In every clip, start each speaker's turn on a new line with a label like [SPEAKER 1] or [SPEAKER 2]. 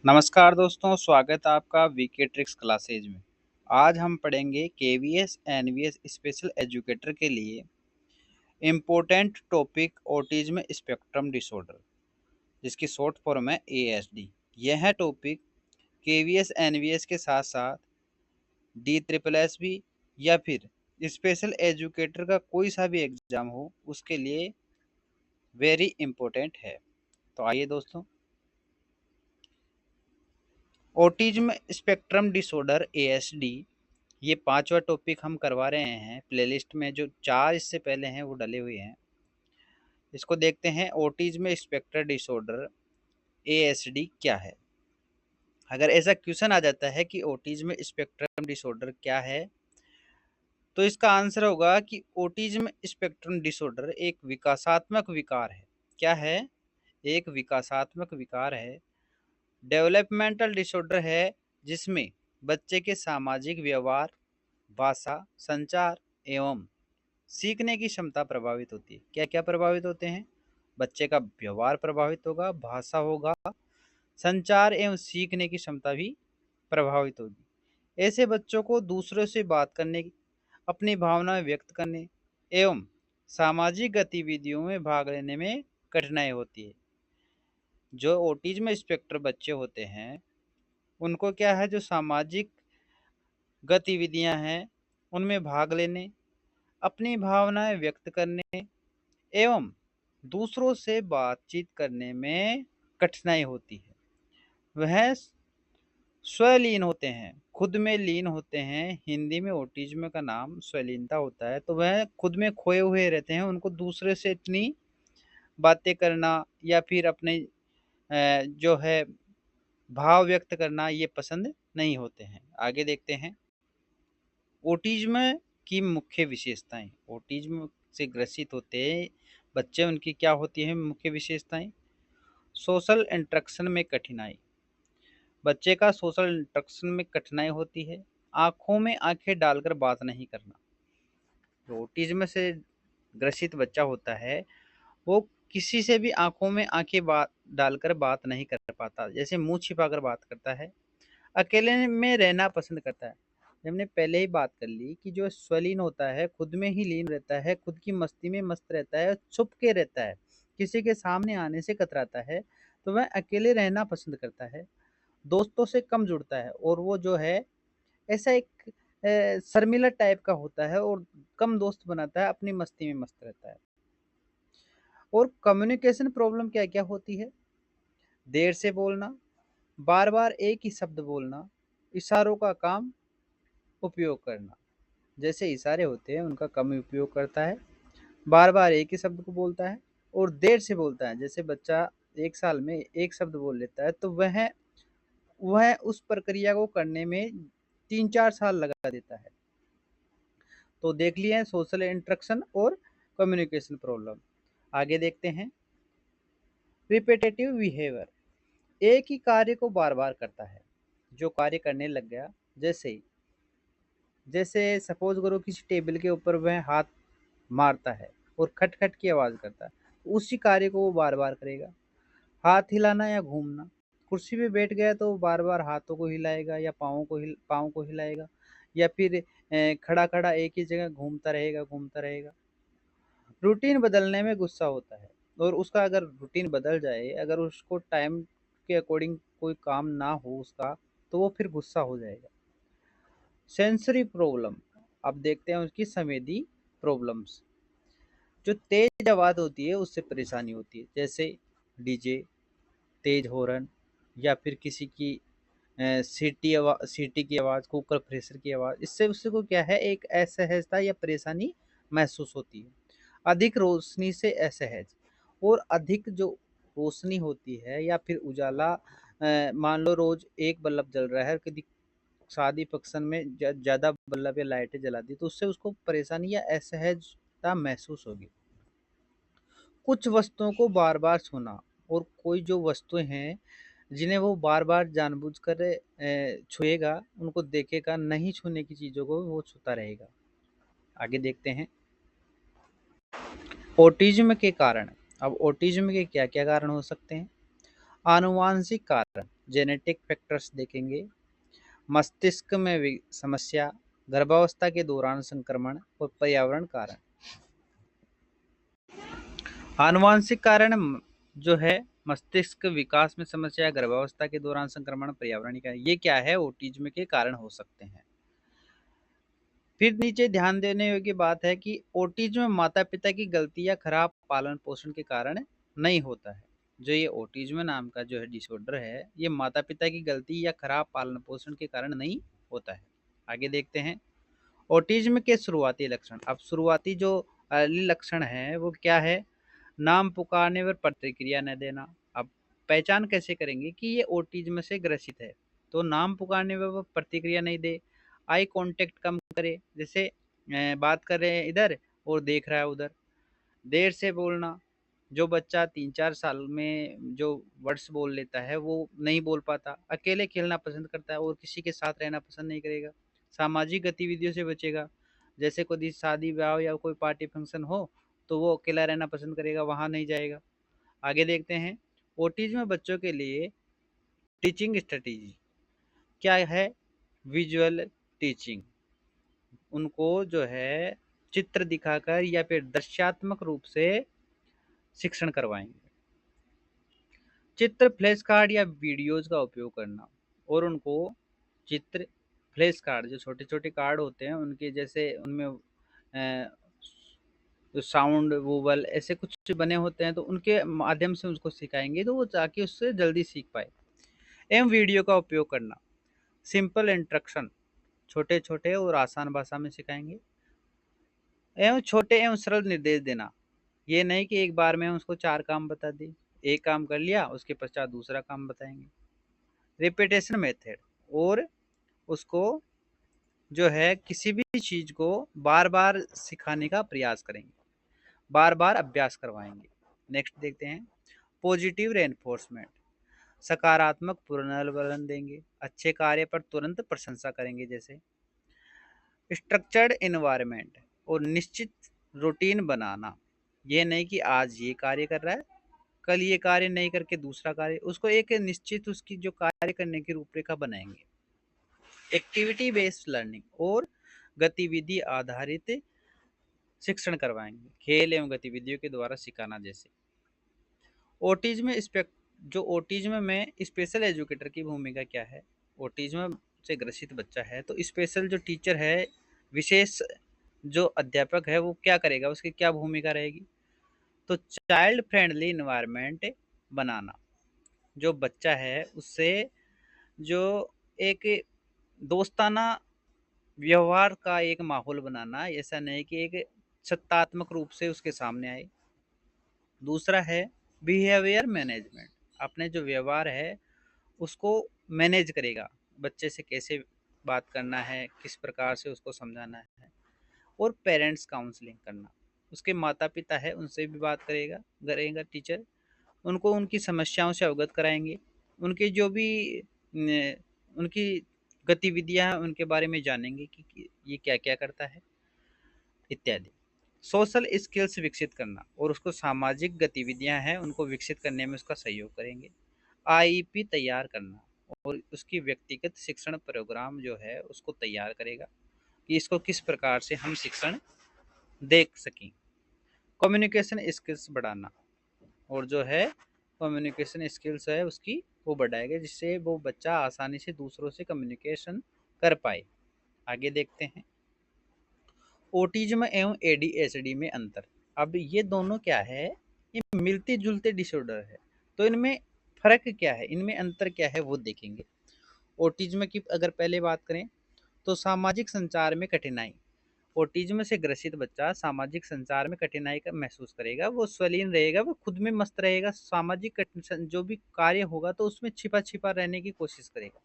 [SPEAKER 1] नमस्कार दोस्तों, स्वागत है आपका वीके ट्रिक्स क्लासेज में। आज हम पढ़ेंगे केवीएस एनवीएस स्पेशल एजुकेटर के लिए important topic autism spectrum disorder, जिसकी शॉर्ट फॉर्म है एएसडी। यह टॉपिक केवीएस एनवीएस के साथ साथ डी ट्रिपल एस भी या फिर स्पेशल एजुकेटर का कोई सा भी एग्जाम हो उसके लिए वेरी इम्पोर्टेंट है। तो आइए दोस्तों, ऑटिज्म स्पेक्ट्रम डिसऑर्डर एएसडी, ये पांचवा टॉपिक हम करवा रहे हैं। प्लेलिस्ट में जो 4 इससे पहले हैं वो डले हुए हैं। इसको देखते हैं, ऑटिज्म स्पेक्ट्रम डिसऑर्डर एएसडी क्या है। अगर ऐसा क्वेश्चन आ जाता है कि ऑटिज्म स्पेक्ट्रम डिसऑर्डर क्या है, तो इसका आंसर होगा कि ऑटिज्म स्पेक्ट्रम डिसऑर्डर एक विकासात्मक विकार है। क्या है? एक विकासात्मक विकार है, डेवलपमेंटल डिसऑर्डर है, जिसमें बच्चे के सामाजिक व्यवहार, भाषा, संचार एवं सीखने की क्षमता प्रभावित होती है। क्या क्या प्रभावित होते हैं? बच्चे का व्यवहार प्रभावित होगा, भाषा होगा, संचार एवं सीखने की क्षमता भी प्रभावित होगी। ऐसे बच्चों को दूसरों से बात करने, अपनी भावनाएं व्यक्त करने एवं सामाजिक गतिविधियों में भाग लेने में कठिनाई होती है। जो ऑटिज्म स्पेक्ट्रम बच्चे होते हैं, उनको क्या है, जो सामाजिक गतिविधियां हैं उनमें भाग लेने, अपनी भावनाएं व्यक्त करने एवं दूसरों से बातचीत करने में कठिनाई होती है। वह स्वलीन होते हैं, खुद में लीन होते हैं। हिंदी में ऑटिज्म का नाम स्वलीनता होता है। तो वह खुद में खोए हुए रहते हैं, उनको दूसरे से इतनी बातें करना या फिर अपने जो है भाव व्यक्त करना ये पसंद नहीं होते हैं। आगे देखते हैं, ऑटिज्म की मुख्य विशेषताएं। ऑटिज्म से ग्रसित होते बच्चे, उनकी क्या होती है मुख्य विशेषताएं? सोशल इंटरेक्शन में कठिनाई। बच्चे का सोशल इंटरेक्शन में कठिनाई होती है। आंखों में आंखें डालकर बात नहीं करना। जो ऑटिज्म से ग्रसित बच्चा होता है, वो किसी से भी आंखों में आंखें डालकर बात नहीं कर पाता, जैसे मुंह छिपाकर बात करता है। अकेले में रहना पसंद करता है। हमने पहले ही बात कर ली कि जो स्वलीन होता है, खुद में ही लीन रहता है, खुद की मस्ती में मस्त रहता है, छुप के रहता है, किसी के सामने आने से कतराता है। तो वह अकेले रहना पसंद करता है, दोस्तों से कम जुड़ता है, और वो जो है ऐसा एक शर्मिला टाइप का होता है और कम दोस्त बनाता है, अपनी मस्ती में मस्त रहता है। और कम्युनिकेशन प्रॉब्लम क्या क्या होती है? देर से बोलना, बार बार एक ही शब्द बोलना, इशारों का काम उपयोग करना। जैसे इशारे होते हैं उनका कम उपयोग करता है, बार बार एक ही शब्द को बोलता है और देर से बोलता है। जैसे बच्चा 1 साल में एक शब्द बोल लेता है, तो वह उस प्रक्रिया को करने में 3-4 साल लगा देता है। तो देख लिए सोशल इंटरेक्शन और कम्युनिकेशन प्रॉब्लम। आगे देखते हैं, रिपीटेटिव बिहेवियर। एक ही कार्य को बार बार करता है। जो कार्य करने लग गया, जैसे जैसे सपोज करो किसी टेबल के ऊपर वह हाथ मारता है और खट खट की आवाज़ करता है, तो उसी कार्य को वो बार बार करेगा। हाथ हिलाना या घूमना, कुर्सी पे बैठ गया तो बार बार हाथों को हिलाएगा या पाँव को हिलाएगा, या फिर खड़ा खड़ा एक ही जगह घूमता रहेगा। रूटीन बदलने में गुस्सा होता है, और उसका अगर रूटीन बदल जाए, अगर उसको टाइम के अकॉर्डिंग कोई काम ना हो उसका, तो वो फिर गुस्सा हो जाएगा। सेंसरी प्रॉब्लम, अब देखते हैं उसकी संवेदी प्रॉब्लम्स। जो तेज आवाज़ होती है उससे परेशानी होती है, जैसे डीजे, तेज हॉर्न, या फिर किसी की सीटी की आवाज़, कुकर प्रेशर की आवाज़। इससे उससे को क्या है, एक असहजता या परेशानी महसूस होती है। अधिक रोशनी से असहज, और अधिक जो रोशनी होती है या फिर उजाला, मान लो रोज एक बल्ब जल रहा है, कभी शादी फंक्शन में ज़्यादा बल्ब या लाइटें जला दी, तो उससे उसको परेशानी या असहजता महसूस होगी। कुछ वस्तुओं को बार बार छूना, और कोई जो वस्तुएं हैं जिन्हें वो बार बार जानबूझकर छुएगा, उनको देखेगा, नहीं छूने की चीज़ों को वो छूता रहेगा। आगे देखते हैं, ऑटिज्म के कारण। अब ऑटिज्म के क्या क्या कारण हो सकते हैं? आनुवांशिक कारण, जेनेटिक फैक्टर्स देखेंगे, मस्तिष्क में समस्या, गर्भावस्था के दौरान संक्रमण और पर्यावरण कारण। आनुवांशिक कारण जो है मस्तिष्क विकास में समस्या, गर्भावस्था के दौरान संक्रमण, पर्यावरण कारण, ये क्या है ऑटिज्म के कारण हो सकते हैं। फिर नीचे ध्यान देने योग्य बात है कि ऑटिज्म माता पिता की गलती या खराब पालन पोषण के कारण नहीं होता है। जो ये ऑटिज्म नाम का जो है डिसऑर्डर है, ये माता पिता की गलती या खराब पालन पोषण के कारण नहीं होता है। आगे देखते हैं ऑटिज्म के शुरुआती लक्षण। अब शुरुआती जो अर्ली लक्षण है वो क्या है? नाम पुकारने पर प्रतिक्रिया न देना। अब पहचान कैसे करेंगे कि ये ऑटिज्म से ग्रसित है? तो नाम पुकारने पर वो प्रतिक्रिया नहीं दे, आई कांटेक्ट कम करे, जैसे बात कर रहे हैं इधर और देख रहा है उधर, देर से बोलना। जो बच्चा 3-4 साल में जो वर्ड्स बोल लेता है वो नहीं बोल पाता, अकेले खेलना पसंद करता है और किसी के साथ रहना पसंद नहीं करेगा, सामाजिक गतिविधियों से बचेगा, जैसे कोई शादी ब्याह या कोई पार्टी फंक्शन हो तो वो अकेला रहना पसंद करेगा, वहाँ नहीं जाएगा। आगे देखते हैं ऑटिज्म बच्चों के लिए टीचिंग स्ट्रेटेजी क्या है? विजुअल टीचिंग, उनको जो है चित्र दिखाकर या फिर दृश्यात्मक रूप से शिक्षण करवाएंगे। चित्र, फ्लैश कार्ड या वीडियोज का उपयोग करना और उनको चित्र, फ्लैश कार्ड जो छोटे छोटे कार्ड होते हैं उनके जैसे उनमें जो साउंड वोवल ऐसे कुछ बने होते हैं तो उनके माध्यम से उसको सिखाएंगे तो वो ताकि उससे जल्दी सीख पाए। एवं वीडियो का उपयोग करना, सिंपल इंस्ट्रक्शन छोटे छोटे और आसान भाषा में सिखाएंगे एवं छोटे एवं सरल निर्देश देना। ये नहीं कि एक बार में उसको 4 काम बता दी, एक काम कर लिया उसके पश्चात दूसरा काम बताएंगे। रिपीटेशन मेथड, और उसको जो है किसी भी चीज को बार बार सिखाने का प्रयास करेंगे, बार बार अभ्यास करवाएंगे। नेक्स्ट देखते हैं पॉजिटिव रेनफोर्समेंट, सकारात्मक पुनर्बलन देंगे, अच्छे कार्य पर तुरंत प्रशंसा करेंगे, जैसे स्ट्रक्चर्ड इन्वायरमेंट और निश्चित रूटीन बनाना। ये नहीं कि आज ये कार्य कर रहा है कल ये कार्य नहीं करके दूसरा कार्य, उसको एक निश्चित उसकी जो कार्य करने की रूपरेखा बनाएंगे। एक्टिविटी बेस्ड लर्निंग और गतिविधि आधारित शिक्षण करवाएंगे, खेल एवं गतिविधियों के द्वारा सिखाना। जैसे ऑटिज्म जो ऑटिज्म में स्पेशल एजुकेटर की भूमिका क्या है? ऑटिज्म से ग्रसित बच्चा है तो स्पेशल जो टीचर है, विशेष जो अध्यापक है वो क्या करेगा, उसकी क्या भूमिका रहेगी? तो चाइल्ड फ्रेंडली इन्वायरमेंट बनाना, जो बच्चा है उससे जो एक दोस्ताना व्यवहार का एक माहौल बनाना, ऐसा नहीं कि एक सत्तात्मक रूप से उसके सामने आए। दूसरा है बिहेवियर मैनेजमेंट, अपने जो व्यवहार है उसको मैनेज करेगा, बच्चे से कैसे बात करना है, किस प्रकार से उसको समझाना है। और पेरेंट्स काउंसलिंग करना, उसके माता पिता है उनसे भी बात करेगा टीचर, उनको उनकी समस्याओं से अवगत कराएंगे, उनके जो भी उनकी गतिविधियां हैं उनके बारे में जानेंगे कि ये क्या क्या करता है इत्यादि। सोशल स्किल्स विकसित करना और उसको सामाजिक गतिविधियां हैं उनको विकसित करने में उसका सहयोग करेंगे। आईईपी तैयार करना और उसकी व्यक्तिगत शिक्षण प्रोग्राम जो है उसको तैयार करेगा कि इसको किस प्रकार से हम शिक्षण देख सकें। कम्युनिकेशन स्किल्स बढ़ाना, और जो है कम्युनिकेशन स्किल्स है उसकी वो बढ़ाएगा जिससे वो बच्चा आसानी से दूसरों से कम्युनिकेशन कर पाए। आगे देखते हैं ऑटिज्म एवं एडीएचडी में अंतर। अब ये दोनों क्या है, ये मिलते जुलते डिसऑर्डर है, तो इनमें फर्क क्या है, इनमें अंतर क्या है वो देखेंगे। ऑटिज्म की अगर पहले बात करें तो सामाजिक संचार में कठिनाई, ऑटिज्म से ग्रसित बच्चा सामाजिक संचार में कठिनाई का महसूस करेगा, वो स्वलीन रहेगा, वो खुद में मस्त रहेगा, सामाजिक जो भी कार्य होगा तो उसमें छिपा छिपा रहने की कोशिश करेगा,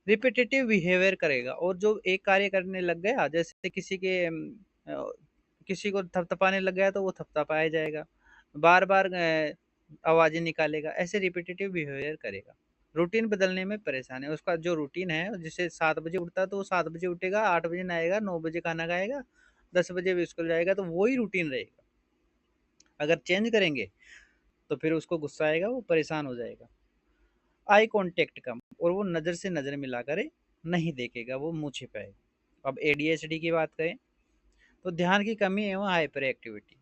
[SPEAKER 1] रिपीटेटिव बिहेवियर करेगा, और जो एक कार्य करने लग गया जैसे किसी को थपथपाने लग गया तो वो थपथपाया जाएगा, बार बार आवाजें निकालेगा, ऐसे रिपीटेटिव बिहेवियर करेगा। रूटीन बदलने में परेशानी, उसका जो रूटीन है जैसे 7 बजे उठता है तो वो 7 बजे उठेगा, 8 बजे नहाएगा, 9 बजे खाना खाएगा, 10 बजे भी स्कूल जाएगा, तो वही रूटीन रहेगा। अगर चेंज करेंगे तो फिर उसको गुस्सा आएगा, वो परेशान हो जाएगा। आई कांटेक्ट कम, और वो नज़र से नज़र मिलाकर नहीं देखेगा, वो मुँह छिपाएगा। अब एडीएचडी की बात करें तो ध्यान की कमी एवं हाइपर एक्टिविटी।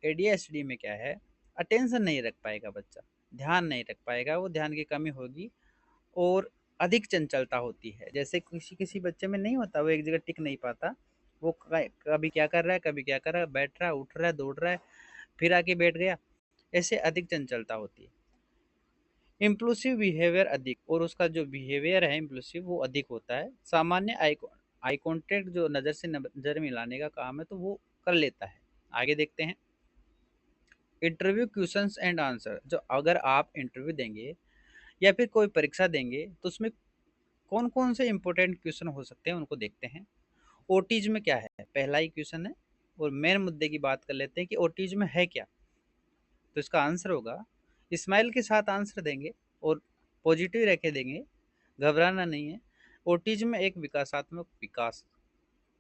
[SPEAKER 1] एडीएचडी में क्या है, अटेंशन नहीं रख पाएगा बच्चा, ध्यान नहीं रख पाएगा, वो ध्यान की कमी होगी और अधिक चंचलता होती है। जैसे किसी किसी बच्चे में नहीं होता, वो एक जगह टिक नहीं पाता, वो कभी क्या कर रहा है, कभी क्या कर रहा है, बैठ रहा है, उठ रहा है, दौड़ रहा है, फिर आके बैठ गया, ऐसे अधिक चंचलता होती है। इम्प्लूसिव बिहेवियर अधिक, और उसका जो बिहेवियर है इम्प्लूसिव वो अधिक होता है। सामान्य आई कॉन्टेक्ट जो नज़र से नज़र मिलाने का काम है तो वो कर लेता है। आगे देखते हैं इंटरव्यू क्वेश्चंस एंड आंसर। जो अगर आप इंटरव्यू देंगे या फिर कोई परीक्षा देंगे तो उसमें कौन कौन से इंपॉर्टेंट क्वेश्चन हो सकते हैं उनको देखते हैं। ओटीज में क्या है, पहला ही क्वेश्चन है, और मेन मुद्दे की बात कर लेते हैं कि ओटीज में है क्या। तो इसका आंसर होगा, स्माइल के साथ आंसर देंगे और पॉजिटिव रह के देंगे, घबराना नहीं है। ऑटिज्म एक विकासात्मक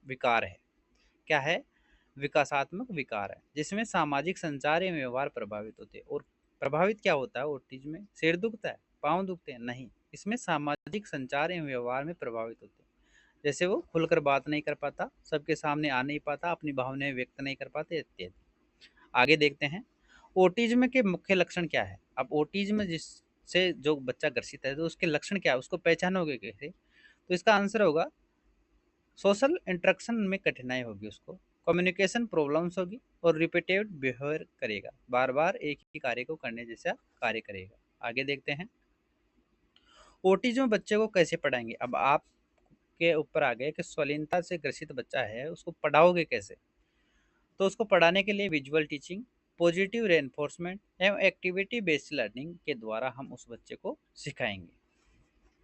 [SPEAKER 1] विकार है। क्या है, विकासात्मक विकार है जिसमें सामाजिक संचार एवं व्यवहार प्रभावित होते हैं। और प्रभावित क्या होता है ऑटिज्म में, सिर दुखता है, पाँव दुखते हैं, नहीं, इसमें सामाजिक संचार एवं व्यवहार में प्रभावित होते हैं। जैसे वो खुलकर बात नहीं कर पाता, सबके सामने आ नहीं पाता, अपनी भावनाएं व्यक्त नहीं कर पाते इत्यादि। आगे देखते हैं ओटिज्म के मुख्य लक्षण क्या है। अब ओटिज्म जिससे जो बच्चा ग्रसित है तो उसके लक्षण क्या है, उसको पहचानोगे कैसे। तो इसका आंसर होगा, सोशल इंटरेक्शन में कठिनाई होगी उसको, कम्युनिकेशन प्रॉब्लम्स होगी, और रिपीटेड बिहेवियर करेगा, बार बार एक ही कार्य को करने जैसा कार्य करेगा। आगे देखते हैं ओटिज्म बच्चे को कैसे पढ़ाएंगे। अब आप के ऊपर आ गए कि स्वलीनता से ग्रसित बच्चा है, उसको पढ़ाओगे कैसे। तो उसको पढ़ाने के लिए विजुअल टीचिंग, पॉजिटिव रेनफोर्समेंट एवं एक्टिविटी बेस्ड लर्निंग के द्वारा हम उस बच्चे को सिखाएंगे।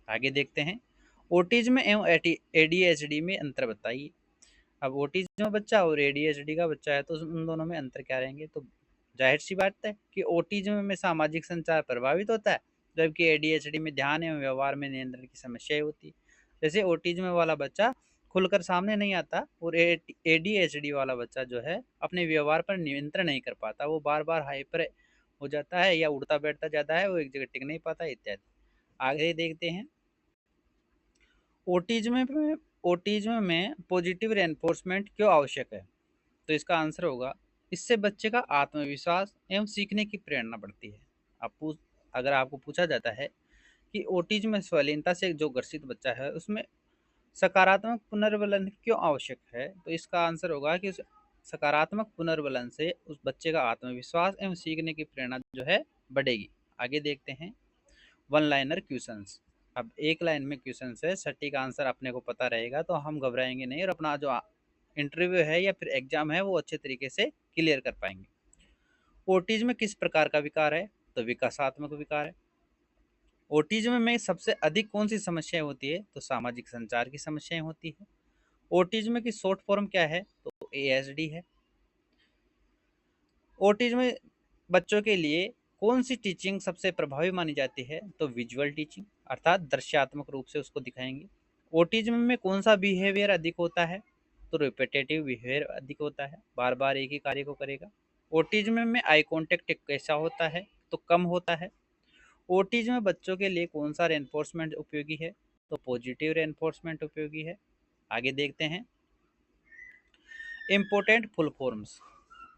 [SPEAKER 1] आगे देखते हैं ओटिज्म एवं एडीएचडी में अंतर बताइए। अब ओटिज्म बच्चा और एडीएचडी का बच्चा है तो उन दोनों में अंतर क्या रहेंगे। तो जाहिर सी बात है कि ओटिज्म में सामाजिक संचार प्रभावित होता है, जबकि एडीएचडी में ध्यान एवं व्यवहार में नियंत्रण की समस्याएं होती है। जैसे ओटिज्म वाला बच्चा खुलकर सामने नहीं आता, और एडीएचडी वाला बच्चा जो है अपने व्यवहार पर नियंत्रण नहीं कर पाता, वो बार बार हाइपर हो जाता है या उड़ता बैठता जाता है, वो एक जगह टिक नहीं पाता इत्यादि। आगे देखते हैं ओटिज्म में पॉजिटिव रेनफोर्समेंट क्यों आवश्यक है। तो इसका आंसर होगा, इससे बच्चे का आत्मविश्वास एवं सीखने की प्रेरणा बढ़ती है। अगर आपको पूछा जाता है कि ओटिज्म में स्वलीनता से जो ग्रसित बच्चा है उसमें सकारात्मक पुनर्वलन क्यों आवश्यक है, तो इसका आंसर होगा कि उस सकारात्मक पुनर्वलन से उस बच्चे का आत्मविश्वास एवं सीखने की प्रेरणा जो है बढ़ेगी। आगे देखते हैं वन लाइनर क्वेश्चंस। अब एक लाइन में क्वेश्चन है, सटीक आंसर अपने को पता रहेगा तो हम घबराएंगे नहीं और अपना जो इंटरव्यू है या फिर एग्जाम है वो अच्छे तरीके से क्लियर कर पाएंगे। ओटिज्म किस प्रकार का विकार है, तो विकासात्मक विकार है। ओटिज्म में सबसे अधिक कौन सी समस्याएं होती है, तो सामाजिक संचार की समस्याएं होती है। ओटिज्म की शॉर्ट फॉर्म क्या है, तो एएसडी है। ओटिज्म बच्चों के लिए कौन सी टीचिंग सबसे प्रभावी मानी जाती है, तो विजुअल टीचिंग, अर्थात दृश्यात्मक रूप से उसको दिखाएंगे। ओटिज्म में कौन सा बिहेवियर अधिक होता है, तो रिपीटेटिव बिहेवियर अधिक होता है, बार बार एक ही कार्य को करेगा। ओटिज्म में आई कॉन्टेक्ट कैसा होता है, तो कम होता है। ओटिज्म बच्चों के लिए कौन सा रेनफोर्समेंट उपयोगी है, तो पॉजिटिव रेनफोर्समेंट उपयोगी है। आगे देखते हैं इम्पोर्टेंट फुल फॉर्म्स।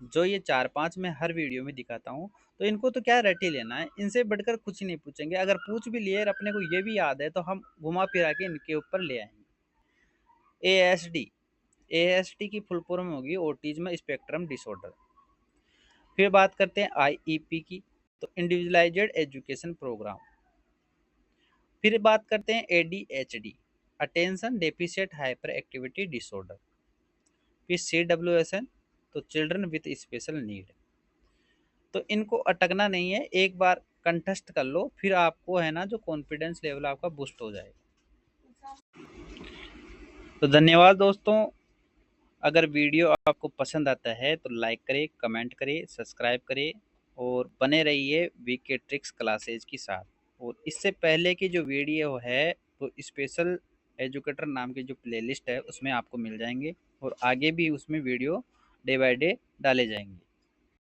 [SPEAKER 1] जो ये 4-5 मैं हर वीडियो में दिखाता हूँ, तो इनको तो क्या रट ही लेना है, इनसे बढ़कर कुछ नहीं पूछेंगे। अगर पूछ भी लिए और अपने को ये भी याद है तो हम घुमा फिरा के इनके ऊपर ले आएंगे। एएसडी, एएसडी की फुल फॉर्म होगी ऑटिज्म स्पेक्ट्रम डिसऑर्डर। फिर बात करते हैं आईईपी की, तो इंडिविजुअलाइज्ड एजुकेशन प्रोग्राम। फिर बात करते हैं ADHD, attention deficient hyper activity disorder. फिर सीडब्ल्यूएसएन, तो चिल्ड्रन विथ स्पेशल नीड। तो इनको अटकना नहीं है, एक बार कंठस्थ कर लो, फिर आपको है ना जो कॉन्फिडेंस लेवल आपका बूस्ट हो जाएगा। तो धन्यवाद दोस्तों। अगर वीडियो आपको पसंद आता है तो लाइक करें, कमेंट करें, सब्सक्राइब करें और बने रहिए वीके ट्रिक्स क्लासेज के साथ। और इससे पहले की जो वीडियो है तो स्पेशल एजुकेटर नाम की जो प्लेलिस्ट है उसमें आपको मिल जाएंगे, और आगे भी उसमें वीडियो डे बाय डे डाले जाएंगे।